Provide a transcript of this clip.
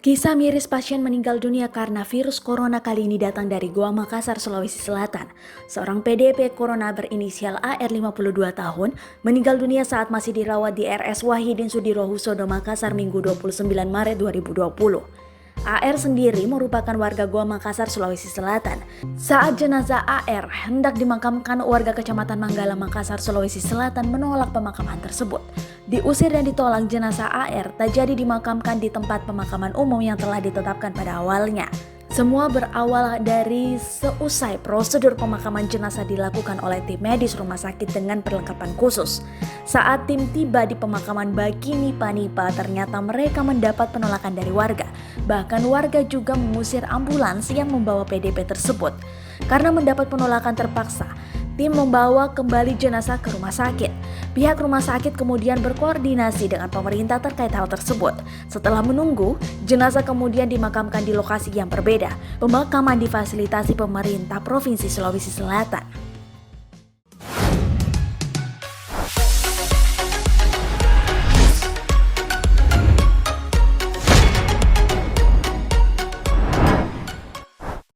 Kisah miris pasien meninggal dunia karena virus corona kali ini datang dari Goa Makassar, Sulawesi Selatan. Seorang PDP corona berinisial AR 52 tahun meninggal dunia saat masih dirawat di RS Wahidin Sudirohusodo Makassar Minggu 29 Maret 2020. AR sendiri merupakan warga Goa Makassar, Sulawesi Selatan. Saat jenazah AR hendak dimakamkan, warga Kecamatan Manggala, Makassar, Sulawesi Selatan menolak pemakaman tersebut. Diusir dan ditolak, jenazah AR tak jadi dimakamkan di tempat pemakaman umum yang telah ditetapkan pada awalnya. Semua berawal dari seusai prosedur pemakaman jenazah dilakukan oleh tim medis rumah sakit dengan perlengkapan khusus. Saat tim tiba di pemakaman bagi Nipa, ternyata mereka mendapat penolakan dari warga. Bahkan warga juga mengusir ambulans yang membawa PDP tersebut. Karena mendapat penolakan terpaksa, tim membawa kembali jenazah ke rumah sakit. Pihak rumah sakit kemudian berkoordinasi dengan pemerintah terkait hal tersebut. Setelah menunggu, jenazah kemudian dimakamkan di lokasi yang berbeda. Pemakaman difasilitasi pemerintah Provinsi Sulawesi Selatan.